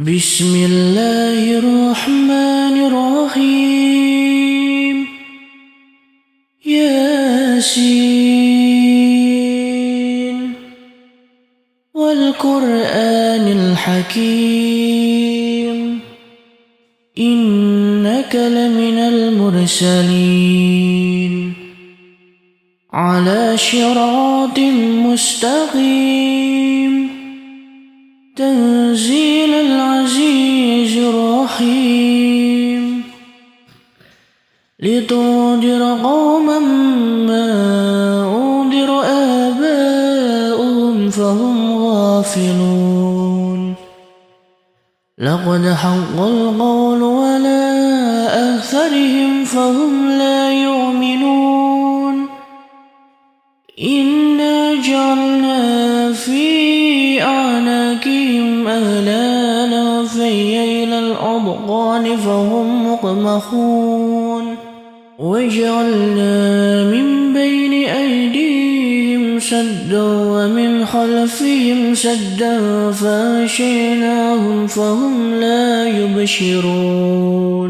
بسم الله الرحمن الرحيم. ياسين والقرآن الحكيم إنك لمن المرسلين على صراط مستقيم تنزيل العزيز الرحيم لتنذر قوما ما أنذر آباؤهم فهم غافلون لقد حق القول على أكثرهم فهم لا يؤمنون إنا جعلنا في أعناقهم أغلالا فهي إلى الأذقان فهم مقمحون وجعلنا من بين أيديهم سدا ومن خلفهم سدا فأغشيناهم فهم لا يبصرون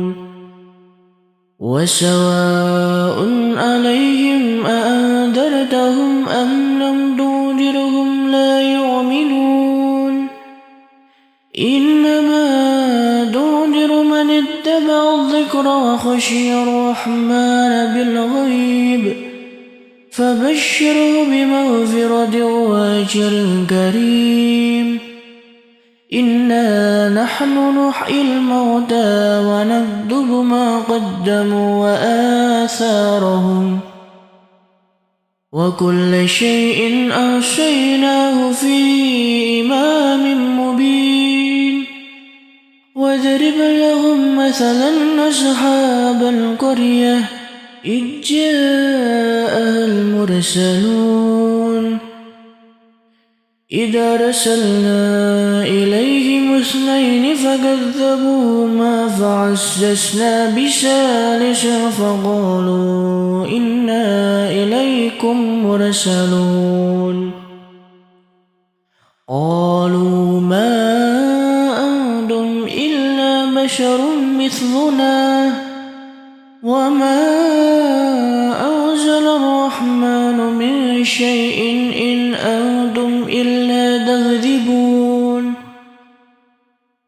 وسواء عليهم أأنذرتهم أم لم تنذرهم لا يؤمنون إنما تنذر من اتبع الذكر وخشي الرحمن بالغيب فبشره بمغفرة وأجر كريم إنا نحن نحيي الموتى ونكتب ما قدموا وآثارهم وكل شيء أحصيناه في إمام مبين واضرب لهم مثلا أصحاب القرية إذ جاءها المرسلون إذ أرسلنا إليهم اثنين فكذبوهما فعززنا بثالث فقالوا إنا إليكم مرسلون قالوا ما أنتم إلا بشر مثلنا وما أنزل الرحمن من شيء إن أنتم إلا تكذبون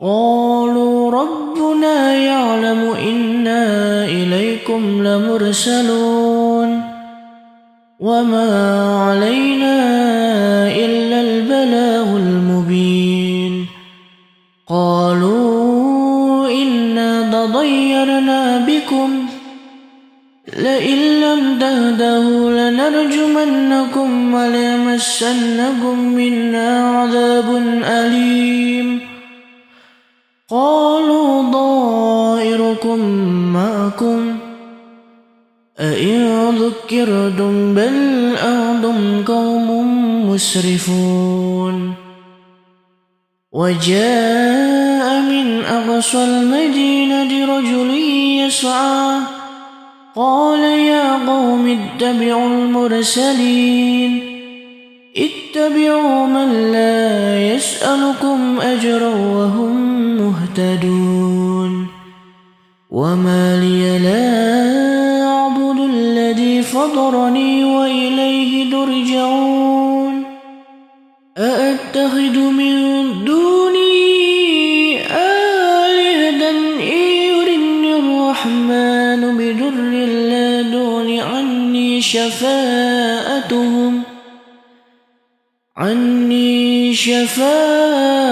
قالوا ربنا يعلم إنا إليكم لمرسلون وما علينا إلا البلاغ المبين قالوا إنا تطيرنا بكم لئن لم تهتدوا لنرجمنكم وليمسنكم منا عذاب أليم قالوا طائركم معكم أئن ذكرتم بل أنتم قوم مسرفون وجاء من أقصى المدينة رجل يسعى قال يا قوم اتبعوا المرسلين اتبعوا من لا يسألكم أجرا وهم مهتدون وما لي لا أعبد الذي فطرني وإليه ترجعون أأتخذ من دونه آلهة إن يردني الرحمن بضر لا تغن عني شفاعتهم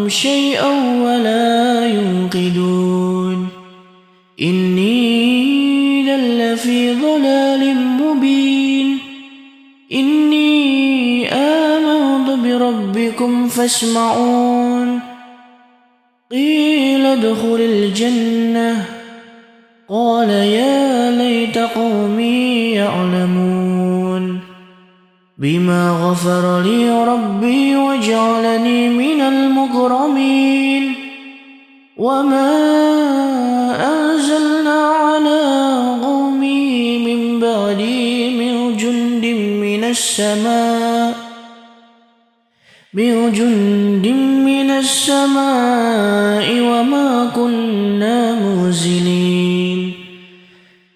شيئا ولا ينقذون إني لفي ضلال مبين إني آمنت بربكم فاسمعون قيل ادخل الجنة قال يا ليت قومي يعلمون بما غفر لي ربي وجعلني من المكرمين وما أنزلنا على قومي من بعدي من جند من السماء من جند من السماء وما كنا منزلين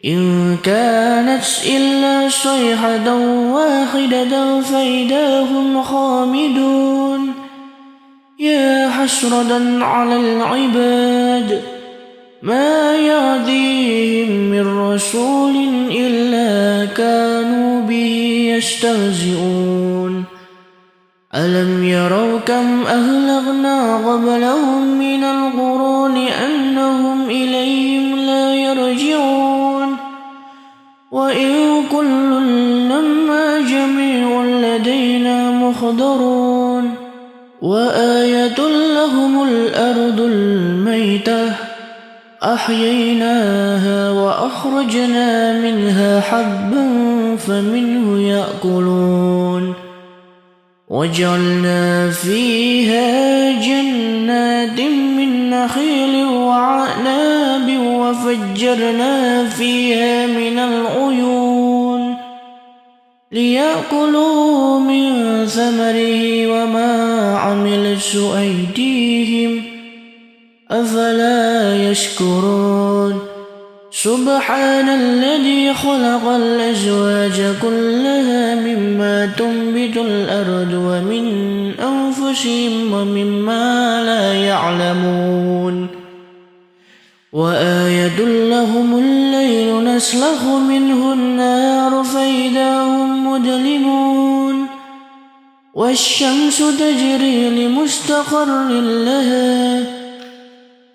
إن كانت إلا صيحة واحدة فإذا هم خامدون يا حسرة على العباد ما يأتيهم من رسول إلا كانوا به يستهزئون ألم يروا كم أهلكنا قبلهم من القرون أنهم إليهم لا يرجعون وإن كل لما جميع لدينا محضرون وآية لهم الأرض الميتة أحييناها وأخرجنا منها حبا فمنه يأكلون وجعلنا فيها جنات من نخيل وعناب وفجرنا فيها من العيون ليأكلوا من ثمره وما عملته أيديهم أفلا يشكرون سبحان الذي خلق الأزواج كلها مما تنبت الأرض ومن أنفسهم ومما لا يعلمون وآية لهم الليل نسلخ منه النهار فإذا هم مظلمون والشمس تجري لمستقر لها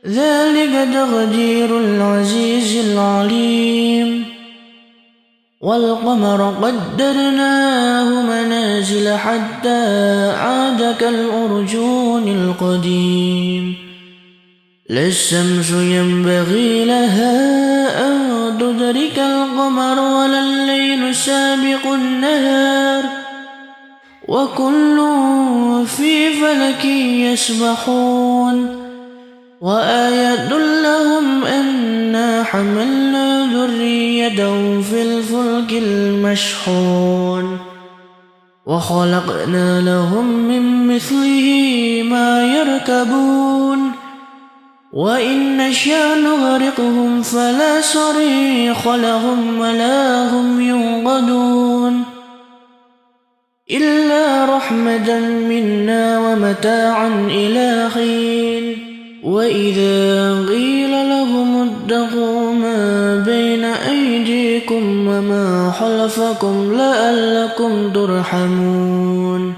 ذلك تقدير العزيز العليم والقمر قدرناه منازل حتى عاد كالأرجون القديم لا الشمس ينبغي لها أن تدرك القمر ولا الليل سابق النهار وكل في فلك يسبحون وآية لهم أنا حملنا ذريتهم في الفلك المشحون وخلقنا لهم من مثله ما يركبون وإن نشأ نغرقهم فلا صريخ لهم ولا هم ينقذون إلا رحمة منا ومتاعا إلى حين وإذا قيل لهم اتقوا ما بين أيديكم وما خلفكم لعلكم ترحمون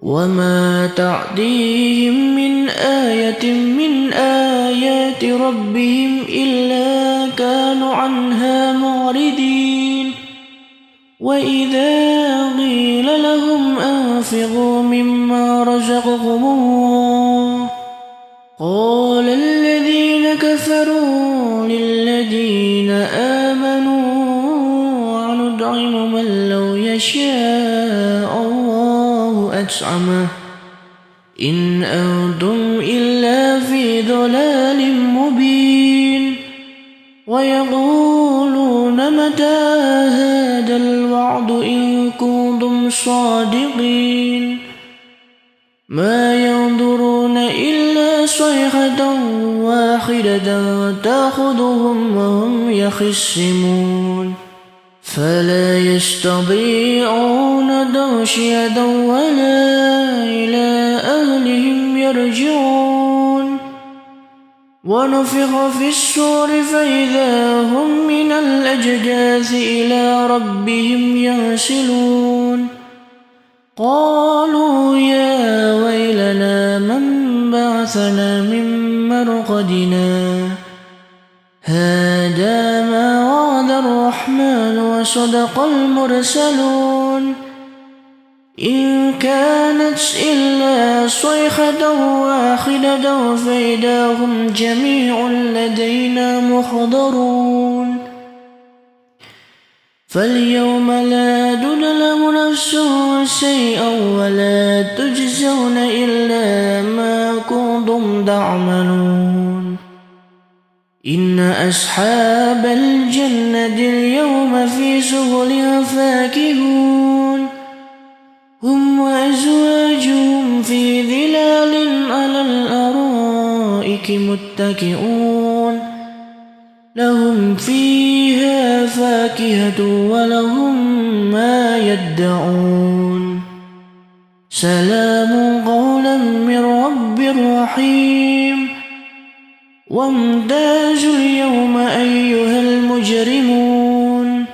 وما تأتيهم من آية من آيات ربهم إلا كانوا عنها معرضين وإذا قيل لهم أنفقوا مما رزقكم الله قال الذين كفروا للذين آمنوا أنطعم من لو يشاء الله أطعمه إن أنتم إلا في ضلال مبين ويقولون متى هذا الوعد إن كنتم صادقين ما ينظرون إلا صيحة واحدة تأخذهم وهم يخصمون فلا يستطيعون توصية ولا إلى أهلهم يرجعون ونفخ في الصور فإذا هم من الأجداث إلى ربهم ينسلون قالوا يا ويلنا من بعثنا من مرقدنا هذا ما وعد الرحمن وصدق المرسلون إن كانت إلا صيحة واحدة فإذا هم جميع لدينا محضرون فاليوم لا تظلم نفس شيئا ولا تجزون إلا ما كنتم تعملون إن أصحاب الجنة اليوم في شغل فاكهون هم وأزواجهم في ظلال على الأرائك متكئون لهم فيها فاكهة ولهم ما يدعون سلام قولا من رب رحيم وامتازوا اليوم أيها المجرمون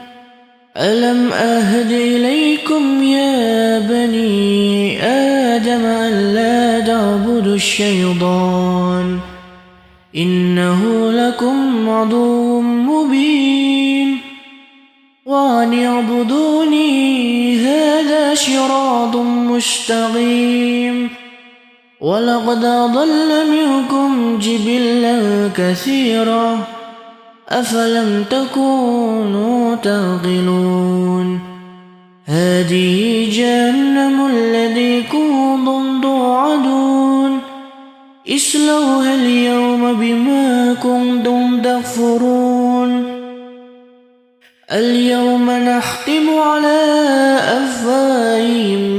ألم أهد إليكم يا بني آدم ألا تعبدوا الشيطان إنه لكم عدو مبين وأن اعبدوني هذا صراط مستقيم ولقد أضل منكم جبلا كثيرا أفلم تكونوا تعقلون هذه جهنم التي كنتم توعدون اصلوها اليوم بما كنتم تكفرون اليوم نختم على أفواههم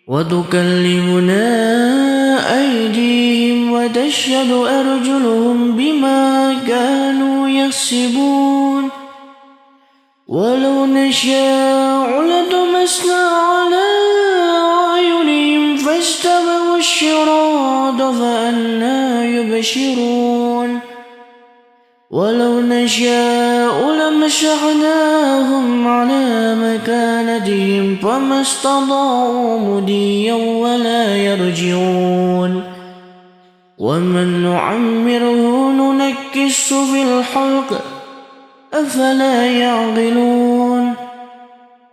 وتكلمنا أيديهم وتشهد أرجلهم بما كانوا يكسبون ولو نشاء لطمسنا على أعينهم فاستبقوا الصراط فأنى يبصرون ولو نشاء لمسحناهم على مكانتهم فما استطاعوا مضيا ولا يرجعون ومن نعمره ننكسه في الخلق أفلا يعقلون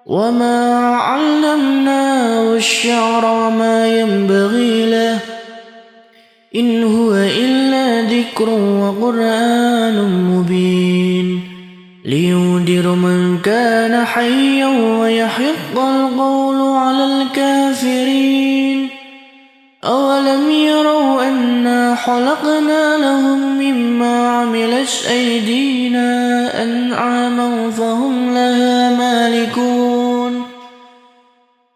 وما علمناه الشعر ما ينبغي له إن هو إلا ذكر وقرآن مبين لينذر من كان حيا ويحق القول على الكافرين أولم يروا أنا خلقنا لهم مما عملت أيدينا أنعاما فهم لها مالكون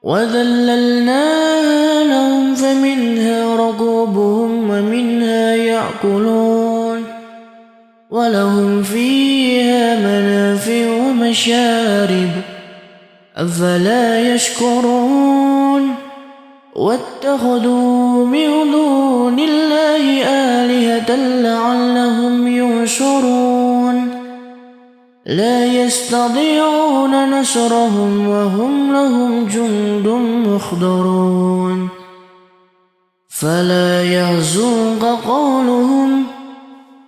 وذللناها لهم فمنها ركوبهم ومنها يأكلون ولهم فيها منافع ومشارب أفلا يشكرون واتخذوا من دون الله آلهة لعلهم ينصرون لا يستطيعون نصرهم وهم لهم جند محضرون فلا يحزنك قولهم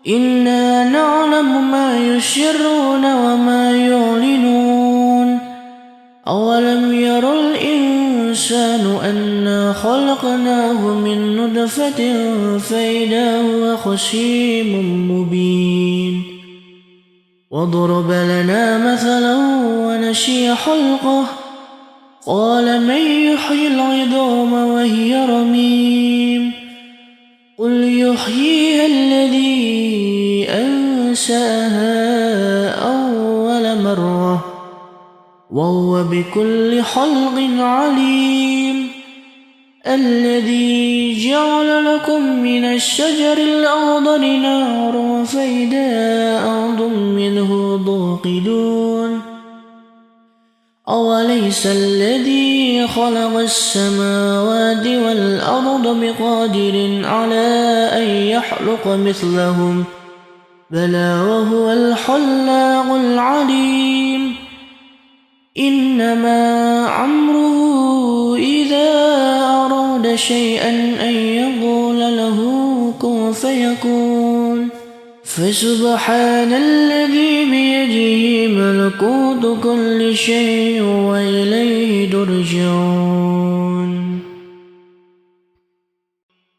إنا نعلم ما يسرون وما يعلنون أولم ير الإنسان أنا خلقناه من نطفة فإذا هو خصيم مبين وضرب لنا مثلا ونسي خلقه قال من يحيي العظام وهي رميم قل يحييها الذي أنشأها أول مرة وهو بكل خلق عليم الذي جعل لكم من الشجر الأخضر نارا فإذا أنتم منه توقدون أوليس الذي خلق السماوات والأرض بقادر على أن يخلق مثلهم بلى وهو الخلاق العليم إنما عمره إذا أراد شيئا أن يقول له كن فيكون فسبحان الذي بيده ملكوت كل شيء وإليه ترجعون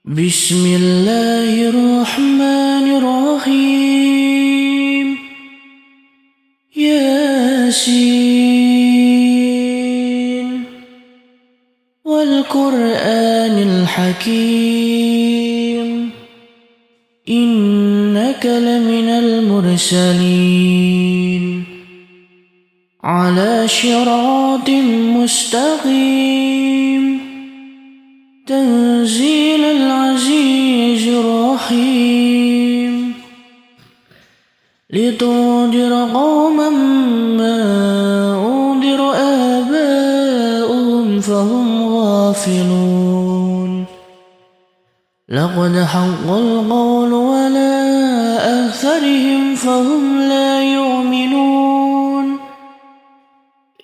بسم الله الرحمن الرحيم ياسين والقرآن الحكيم إنك لمن المرسلين على صراط مستقيم تنزيل العزيز الرحيم لتنذر قوما ما أنذر آباؤهم فهم غافلون لقد حق القول على أكثرهم فهم لا يؤمنون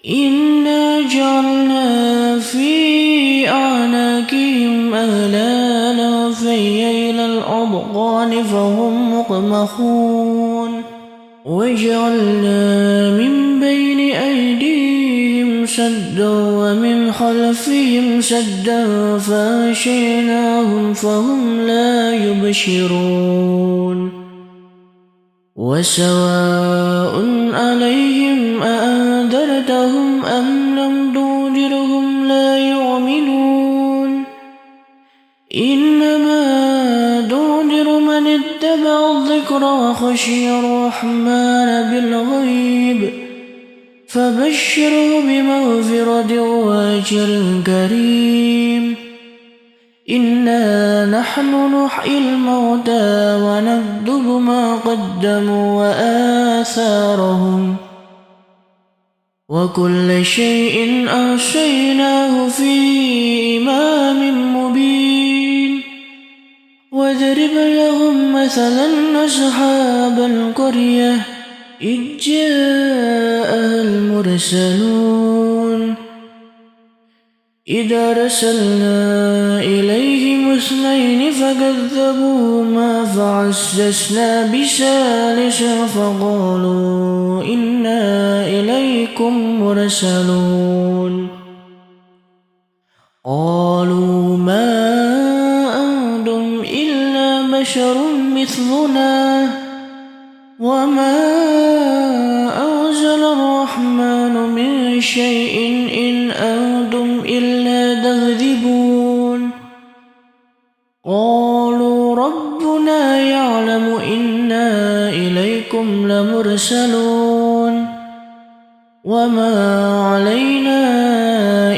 إنا جعلنا في أعناقهم أغلالا فهي إلى الأذقان فهم مقمحون وجعلنا من بين أيديهم سدا ومن خلفهم سدا فأغشيناهم فهم لا يبصرون وسواء عليهم أأنذرتهم أم لم تنذرهم لا يؤمنون إنما تنذر من اتبع الذكر وخشي الرحمن بالغيب فبشره بمغفرة وأجر كريم إنا نحن نحيي الموتى ونكتب ما قدموا وآثارهم وكل شيء أحصيناه في إمام مبين واضرب لهم مثلا أصحاب القرية إذ جاءها المرسلون إذ أرسلنا إليهم اثنين فكذبوهما فعززنا بثالث فقالوا إنا إليكم مرسلون قالوا ما أنتم إلا بشر مثلنا وما أنزل الرحمن من شيء إن أنتم إلا تكذبون قالوا ربنا يعلم إنا إليكم لمرسلون وما علينا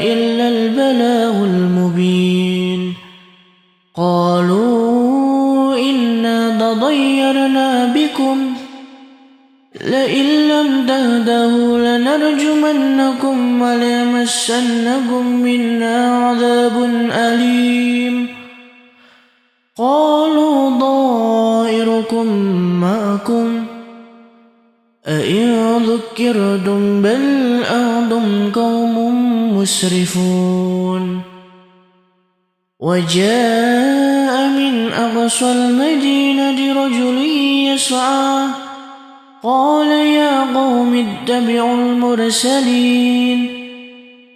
إلا البلاغ المبين قالوا إنا تطيرنا بكم لئن لم تهتدوا لنرجمنكم وليمسنكم منا عذاب أليم قالوا طائركم معكم أئن ذكرتم بل أنتم قوم مسرفون وجاء من أقصى المدينة رجل يسعى قال يا قوم اتبعوا المرسلين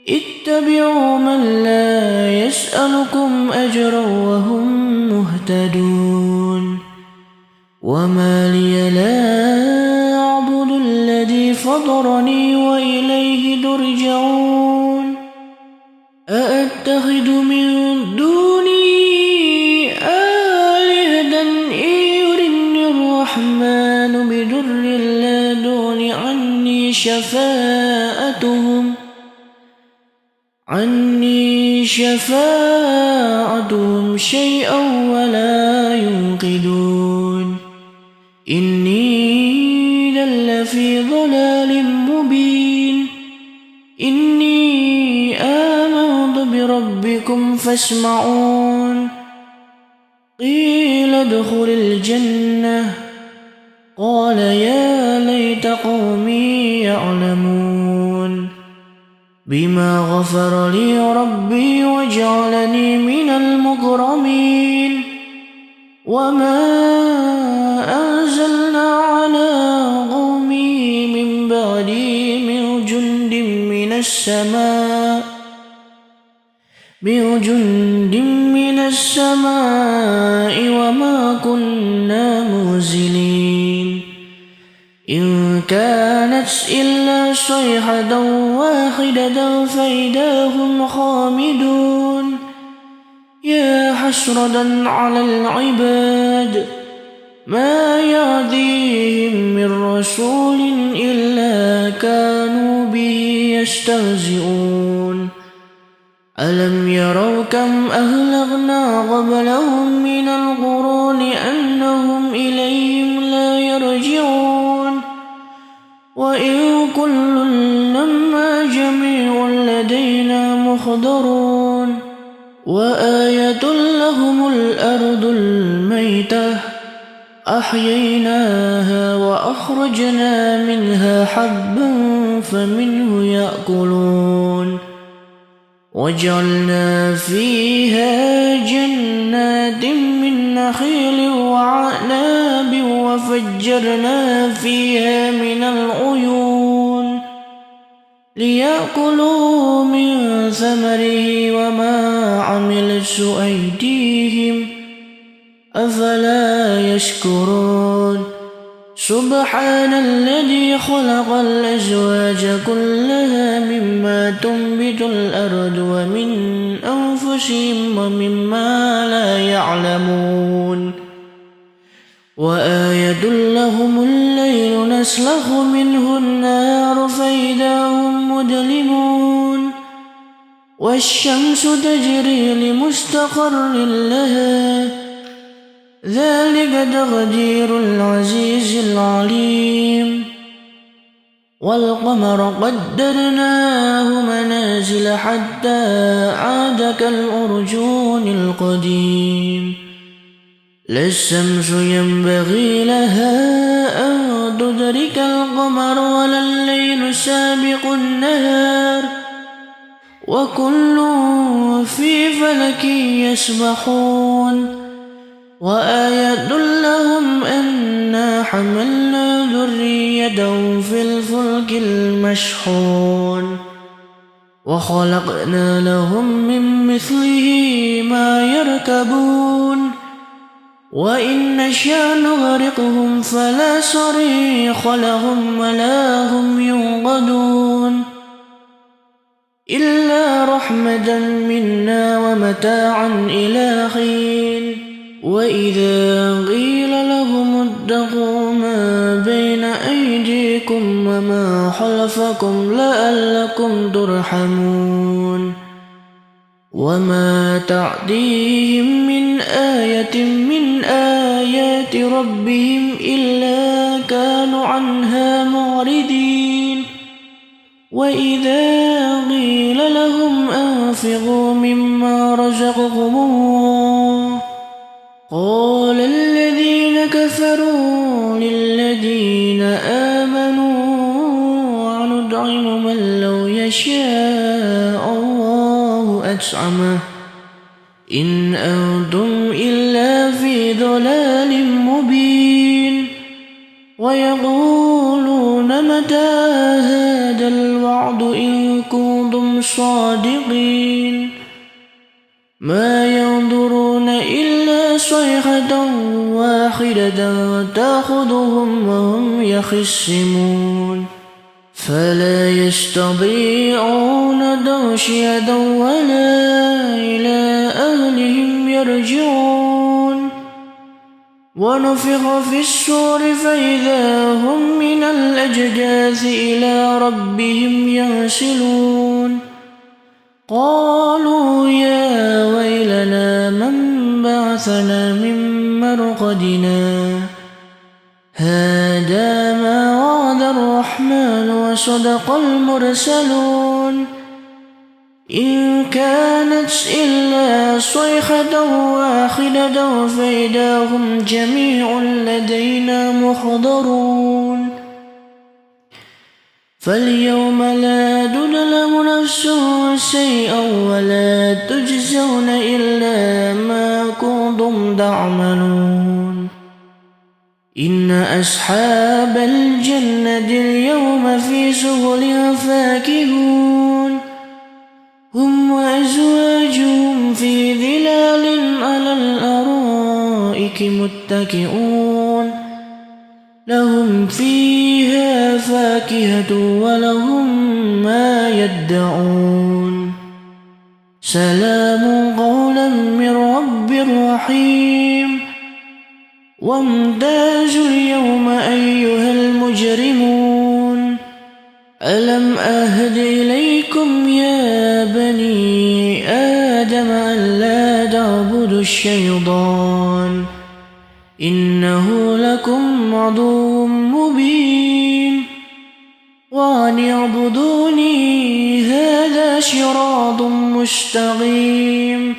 اتبعوا من لا يسألكم أجرا وهم مهتدون وما لي لا أعبد الذي فطرني وإليه ترجعون أأتخذ من دونه آلهة إن يردني الرحمن بضر لا تغن عني شفاعتهم شيئا ولا ينقذون إني لفي ضلال مبين إني آمنت بربكم فاسمعون قيل ادخل الجنة قال يا ليت قومي يعلمون بما غفر لي ربي وجعلني من المكرمين وما أنزلنا على قومي من بعدي من جند من السماء وما كنا منزلين إن كانت إلا صيحة واحدة فإذا هم خامدون يا حسرة على العباد ما يأتيهم من رسول إلا كانوا به يستهزئون ألم يروا كم أهلكنا قبلهم من القرون أنهم إليهم لا يرجعون وإن كل لما جميع لدينا محضرون وآية لهم الأرض الميتة أحييناها وأخرجنا منها حبا فمنه يأكلون وجعلنا فيها جنات من نخيل وعناب وفجرنا فيها من العيون ليأكلوا من ثمره وما عملته أيديهم أفلا يشكرون سبحان الذي خلق الأزواج كلها مما تنبت الأرض ومن أنفسهم ومما لا يعلمون وآية لهم الليل نسلخ منه النهار فإذا هم مظلمون والشمس تجري لمستقر لها ذلك تقدير العزيز العليم والقمر قدرناه منازل حتى عاد كالأرجون القديم لا الشمس ينبغي لها أن تدرك القمر ولا الليل سابق النهار وكل في فلك يسبحون وآية لهم أنا حملنا ذريتهم في الفلك المشحون وخلقنا لهم من مثله ما يركبون وإن نشأ نغرقهم فلا صريخ لهم ولا هم ينقذون إلا رحمة منا ومتاعا إلى حين وإذا قيل لهم اتقوا ما بين أيديكم وما خلفكم لعلكم ترحمون وما تأتيهم من آية من آيات ربهم إلا كانوا عنها معرضين وإذا قيل لهم أنفقوا مما رزقكم الله قال الذين كفروا للذين آمنوا أنطعم من لو يشاء الله أطعمه إن أنتم إلا في ضلال مبين ويقولون متى هذا الوعد إن كنتم صادقين ما ينظرون إلا صيحة واحدة تأخذهم وهم يخصمون فلا يستطيعون توصية ولا إلى أهلهم يرجعون ونفخ في الصور فإذا هم من الأجداث إلى ربهم ينسلون قالوا يا ويلنا من بعثنا من مرقدنا هذا ما وعد الرحمن وصدق المرسلون إن كانت إلا صيحة واحدة فإذا هم جميع لدينا محضرون فاليوم لا تظلم نفس شيئا ولا تجزون إلا ما كنتم تعملون إن أصحاب الجنة اليوم في شغل فاكهون هم وأزواجهم في ظلال على الأرائك متكئون لهم فيها فاكهة ولهم ما يدعون سلام قولا من رب رحيم وامتازوا اليوم أيها المجرمون ألم أهد إليكم يا بني آدم ألا تعبدوا الشيطان إنه لكم عدو مبين وأن اعبدوني هذا صراط مستقيم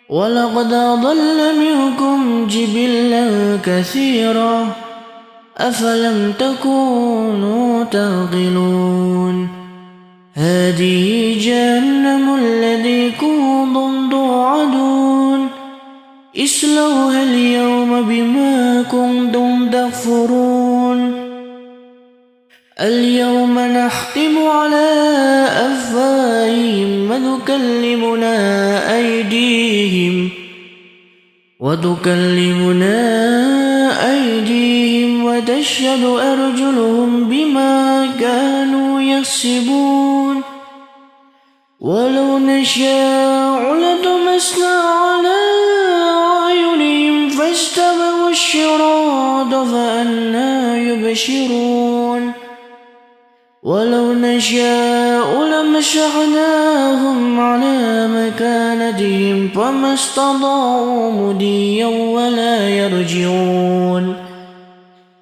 ولقد أضل منكم جبلا كثيرا أفلم تكونوا تعقلون هذه جهنم التي كنتم توعدون اصلوها اليوم بما كنتم تكفرون اليوم نختم على أفواههم وتكلمنا أيديهم وتشهد أرجلهم بما كانوا يكسبون ولو نشاء لطمسنا على أعينهم فاستبقوا الصراط فأنى يبصرون ولو نشاء لمسحناهم على مكانتهم فما استطاعوا مضيا ولا يرجعون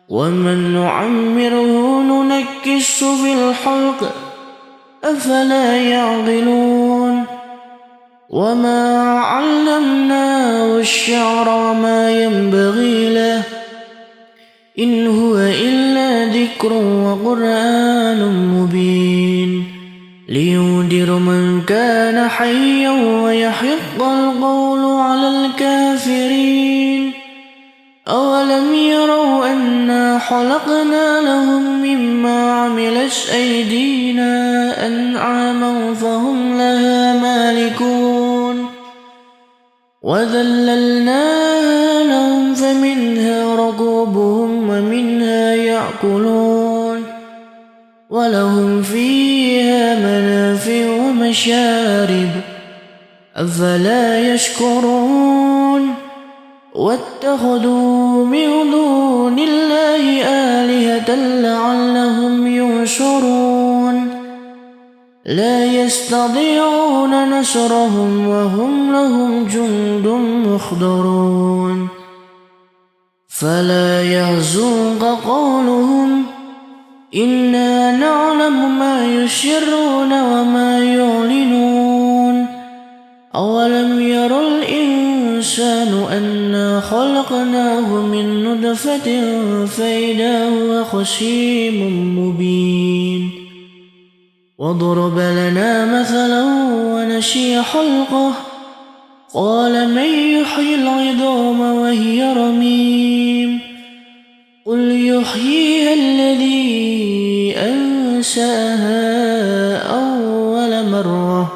ومن نعمره ننكسه في الخلق أفلا يعقلون وما علمناه الشعر وما ينبغي له إن هو إلا ذكر وقرآن مبين لينذر من كان حيا ويحق القول على الكافرين أولم يروا أنا خلقنا لهم مما عملت أيدينا أنعاما فهم لها مالكون وذللناها لهم فمنها ركوبهم ومنها يأكلون ولهم فيها منافع ومشارب أفلا يشكرون واتخذوا من دون الله آلهة لعلهم ينصرون لا يستطيعون نصرهم وهم لهم جند محضرون فلا يحزنك قولهم إنا نعلم ما يسرون وما يعلنون أولم ير الإنسان أنا خلقناه من نطفة فإذا هو خصيم مبين وضرب لنا مثلا ونسي خلقه قال من يحيي العظام وهي رميم قل يحييها الذي أنشأها أول مرة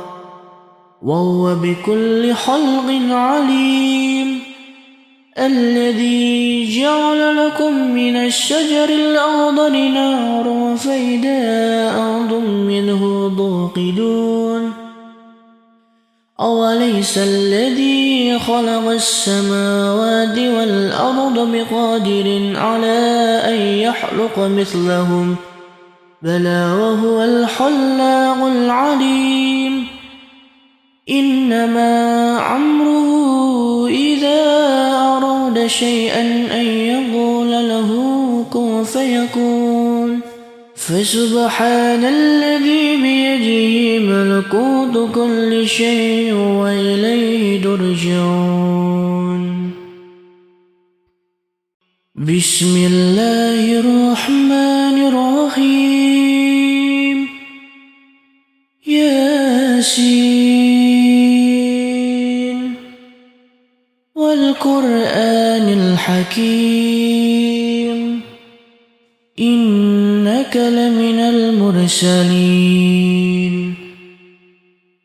وهو بكل خلق عليم الذي جعل لكم من الشجر الأخضر نارا فإذا أنتم منه توقدون أوليس الذي خلق السماوات والأرض بقادر على أن يخلق مثلهم بلى وهو الخلاق العليم إنما أمره إذا أراد شيئا أن يقول له كن فيكون فسبحان الذي بيده ملكوت كل شيء وإليه ترجعون بسم الله الرحمن الرحيم ياسين والقرآن الحكيم إنك لمن المرسلين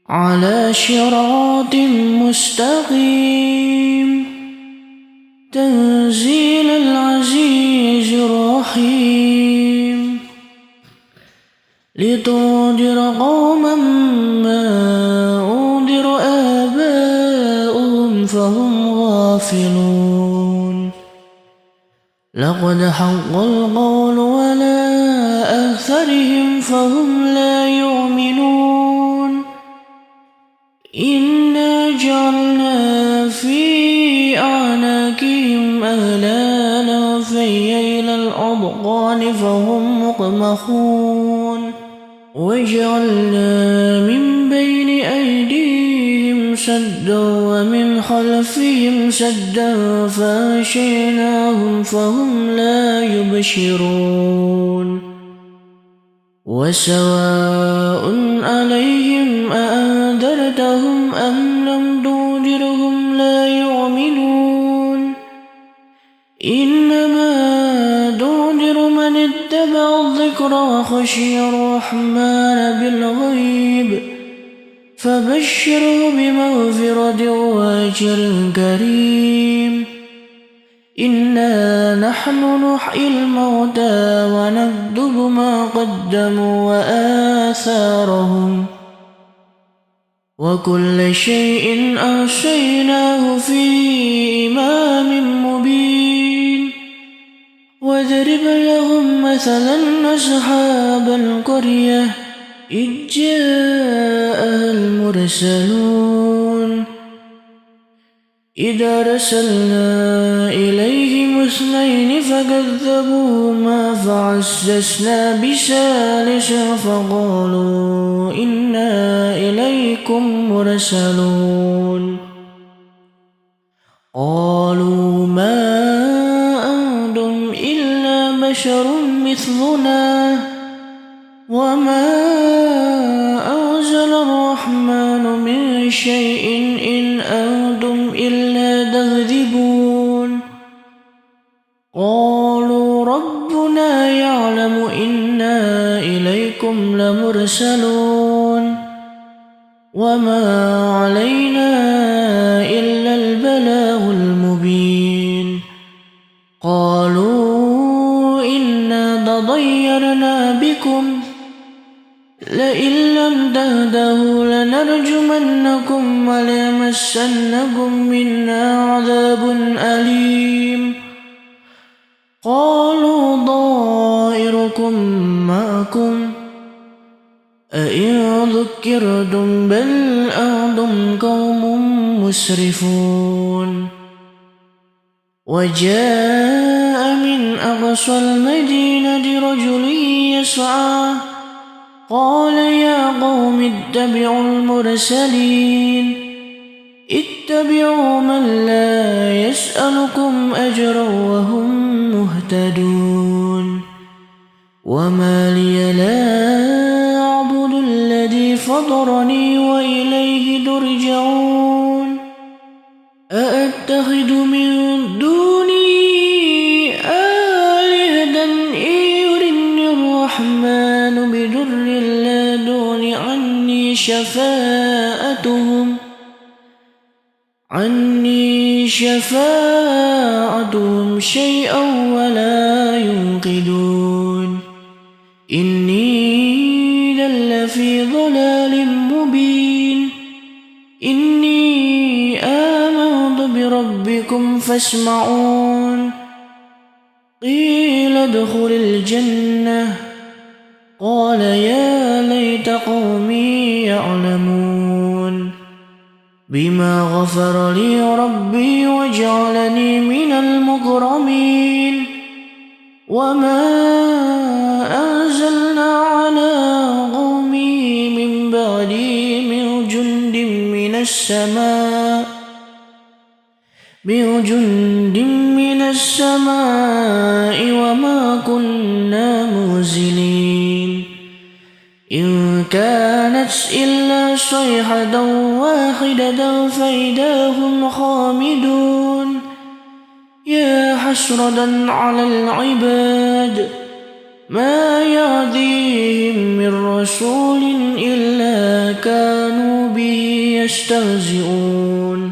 على صراط مستقيم تنزيل العزيز الرحيم لتنذر قوما ما أنذر آباؤهم فهم غافلون لقد حق القول على أكثرهم فهم لا يؤمنون إنا جعلنا في أعناقهم أغلالا فهي إلى الأذقان فهم مقمحون وجعلنا من بين أيديهم سدا ومن خلفهم سدا فأغشيناهم فهم لا يبصرون وسواء عليهم أأنذرتهم أم لم تنذرهم لا يؤمنون إنما تنذر من اتبع الذكر وخشي الرحمن بالغيب فبشره بمغفرة وأجر كريم إنا نحن نحيي الموتى ونكتب ما قدموا وآثارهم وكل شيء أحصيناه في إمام مبين واضرب لهم مثلا أصحاب القرية إذ جاءها المرسلون إذ أرسلنا إليهم اثنين فكذبوهما فعززنا بثالث فقالوا إنا إليكم مرسلون قالوا ما أنتم إلا بشر مثلنا وما أنزل الرحمن من شيء إن أنتم إلا تكذبون قالوا ربنا يعلم إنا إليكم لمرسلون وما علينا إلا البلاغ المبين قالوا إنا تطيرنا بكم لئن لم تهتدوا لنرجمنكم وليمسنكم منا عذاب أليم قالوا طائركم معكم أئن ذكرتم بل أنتم قوم مسرفون وجاء من أقصى المدينة رجل يسعى قال يا قوم اتبعوا المرسلين اتبعوا من لا يسألكم أجرا وهم مهتدون وما لي لا أعبد الذي فطرني وإليه ترجعون أأتخذ من دونه آلهة إن يردني الرحمن بضر لا تغن عني شفاعتهم شيئا ولا ينقذون إني لفي ضلال مبين إني آمنت بربكم فاسمعون قيل ادخل الجنة قال يا ليت قومي يعلمون بما غفر لي ربي وجعلني من المكرمين وما أنزلنا على قومي من بعدي من جند من السماء وما كنا منزلين إن كانت إلا صيحة واحدة فإذا هم خامدون يا حسرة على العباد ما يأتيهم من رسول إلا كانوا به يستهزئون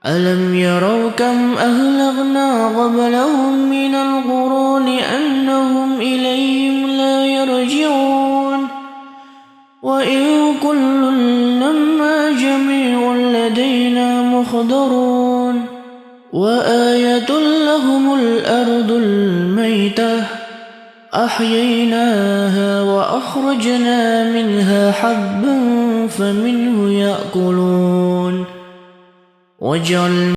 ألم يروا كم أهلكنا قبلهم من القرون أنهم إليهم لا يرجعون وإن كل لما جميع لدينا محضرون وآية لهم الأرض الميتة أحييناها وأخرجنا منها حبا فمنه يأكلون وجعلنا